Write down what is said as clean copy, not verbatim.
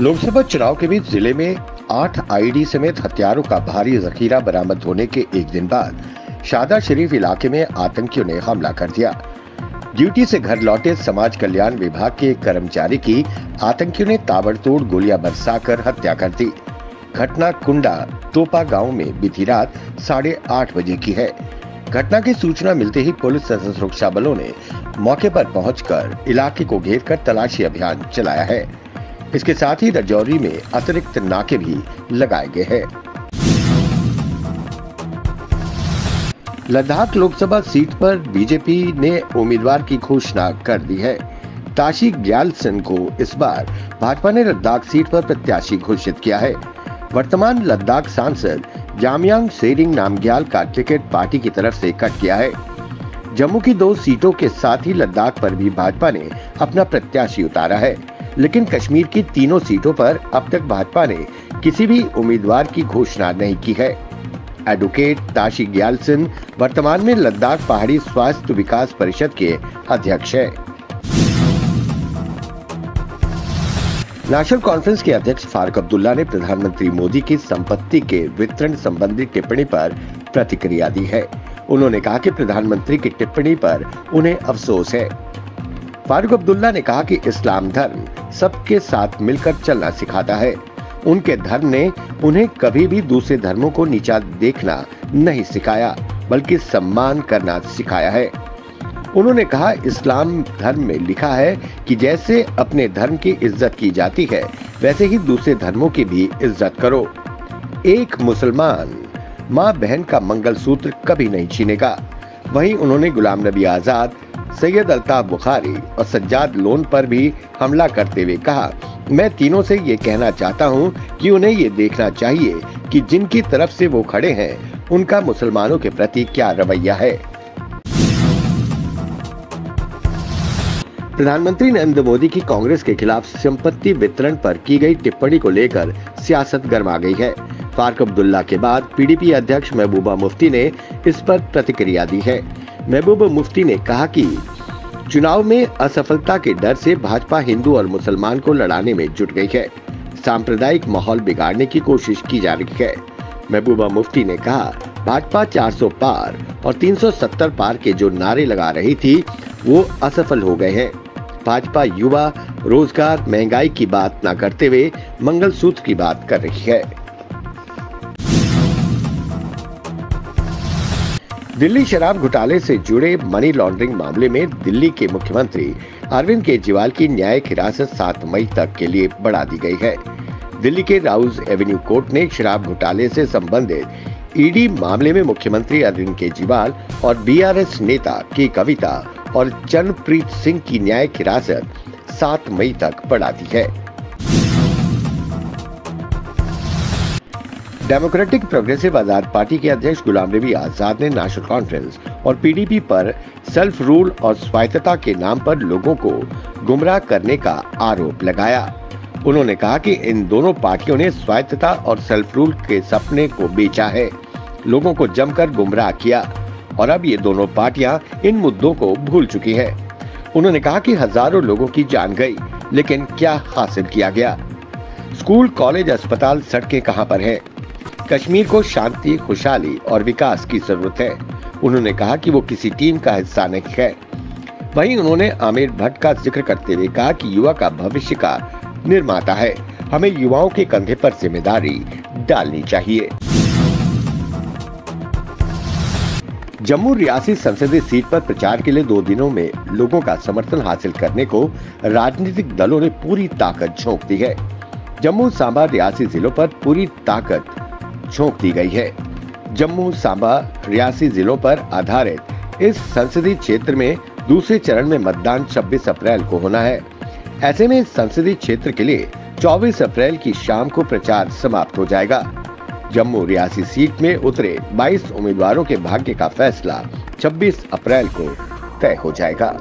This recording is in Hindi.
लोकसभा चुनाव के बीच जिले में 8 आईडी समेत हथियारों का भारी जखीरा बरामद होने के एक दिन बाद शादा शरीफ इलाके में आतंकियों ने हमला कर दिया। ड्यूटी से घर लौटे समाज कल्याण विभाग के एक कर्मचारी की आतंकियों ने ताबड़तोड़ गोलियां बरसाकर हत्या कर दी। घटना कुंडा तोपा गांव में बीती रात 8:30 बजे की है। घटना की सूचना मिलते ही पुलिस तथा सुरक्षा बलों ने मौके पर पहुंचकर इलाके को घेरकर तलाशी अभियान चलाया है। इसके साथ ही राजौरी में अतिरिक्त नाके भी लगाए गए हैं। लद्दाख लोकसभा सीट पर बीजेपी ने उम्मीदवार की घोषणा कर दी है। ताशी ग्याल्सन को इस बार भाजपा ने लद्दाख सीट पर प्रत्याशी घोषित किया है। वर्तमान लद्दाख सांसद जामयांग सेरिंग नामग्याल का टिकट पार्टी की तरफ से कट गया है। जम्मू की 2 सीटों के साथ ही लद्दाख पर भी भाजपा ने अपना प्रत्याशी उतारा है, लेकिन कश्मीर की तीनों सीटों पर अब तक भाजपा ने किसी भी उम्मीदवार की घोषणा नहीं की है। एडवोकेट ताशी ग्याल्सन वर्तमान में लद्दाख पहाड़ी स्वास्थ्य विकास परिषद के अध्यक्ष है। नेशनल कॉन्फ्रेंस के अध्यक्ष फारूक अब्दुल्ला ने प्रधानमंत्री मोदी की संपत्ति के वितरण संबंधी टिप्पणी पर प्रतिक्रिया दी है। उन्होंने कहा कि प्रधानमंत्री की टिप्पणी पर उन्हें अफसोस है। फारूक अब्दुल्ला ने कहा कि इस्लाम धर्म सबके साथ मिलकर चलना सिखाता है। उनके धर्म ने उन्हें कभी भी दूसरे धर्मों को नीचा देखना नहीं सिखाया, बल्कि सम्मान करना सिखाया है। उन्होंने कहा, इस्लाम धर्म में लिखा है कि जैसे अपने धर्म की इज्जत की जाती है, वैसे ही दूसरे धर्मों की भी इज्जत करो। एक मुसलमान माँ बहन का मंगलसूत्र कभी नहीं छीनेगा। वहीं उन्होंने गुलाम नबी आजाद, सैयद अल्ताफ बुखारी और सज्जाद लोन पर भी हमला करते हुए कहा, मैं तीनों से ये कहना चाहता हूँ कि उन्हें ये देखना चाहिए कि जिनकी तरफ से वो खड़े हैं, उनका मुसलमानों के प्रति क्या रवैया है। प्रधानमंत्री नरेंद्र मोदी की कांग्रेस के खिलाफ संपत्ति वितरण पर की गई टिप्पणी को लेकर सियासत गर्मा गई है। फारूक अब्दुल्ला के बाद पीडीपी अध्यक्ष महबूबा मुफ्ती ने इस पर प्रतिक्रिया दी है। महबूबा मुफ्ती ने कहा कि चुनाव में असफलता के डर से भाजपा हिंदू और मुसलमान को लड़ाने में जुट गई है। सांप्रदायिक माहौल बिगाड़ने की कोशिश की जा रही है। महबूबा मुफ्ती ने कहा, भाजपा 400 पार और 370 पार के जो नारे लगा रही थी, वो असफल हो गए हैं। भाजपा युवा, रोजगार, महंगाई की बात न करते हुए मंगलसूत्र की बात कर रही है। दिल्ली शराब घोटाले से जुड़े मनी लॉन्ड्रिंग मामले में दिल्ली के मुख्यमंत्री अरविंद केजरीवाल की न्यायिक हिरासत 7 मई तक के लिए बढ़ा दी गई है। दिल्ली के राउज एवेन्यू कोर्ट ने शराब घोटाले से संबंधित ईडी मामले में मुख्यमंत्री अरविंद केजरीवाल और बीआरएस नेता के कविता और चरणप्रीत सिंह की न्यायिक हिरासत 7 मई तक बढ़ा दी है। डेमोक्रेटिक प्रोग्रेसिव आजाद पार्टी के अध्यक्ष गुलाम नबी आजाद ने नेशनल कॉन्फ्रेंस और पीडीपी पर सेल्फ रूल और स्वायत्तता के नाम पर लोगों को गुमराह करने का आरोप लगाया। उन्होंने कहा कि इन दोनों पार्टियों ने स्वायत्तता और सेल्फ रूल के सपने को बेचा है, लोगों को जमकर गुमराह किया और अब ये दोनों पार्टियां इन मुद्दों को भूल चुकी है। उन्होंने कहा कि हजारों लोगों की जान गई, लेकिन क्या हासिल किया गया? स्कूल, कॉलेज, अस्पताल, सड़कें कहां पर है? कश्मीर को शांति, खुशहाली और विकास की जरूरत है। उन्होंने कहा कि वो किसी टीम का हिस्सा नहीं है। वहीं उन्होंने आमिर भट्ट का जिक्र करते हुए कहा कि युवा का भविष्य का निर्माता है, हमें युवाओं के कंधे पर जिम्मेदारी डालनी चाहिए। जम्मू रियासी संसदीय सीट पर प्रचार के लिए 2 दिनों में लोगों का समर्थन हासिल करने को राजनीतिक दलों ने पूरी ताकत झोंक दी है। जम्मू, सांबा, रियासी जिलों पर पूरी ताकत झोंक दी गई है। जम्मू, सांबा, रियासी जिलों पर आधारित इस संसदीय क्षेत्र में दूसरे चरण में मतदान 26 अप्रैल को होना है। ऐसे में इस संसदीय क्षेत्र के लिए 24 अप्रैल की शाम को प्रचार समाप्त हो जाएगा। जम्मू रियासी सीट में उतरे 22 उम्मीदवारों के भाग्य का फैसला 26 अप्रैल को तय हो जाएगा।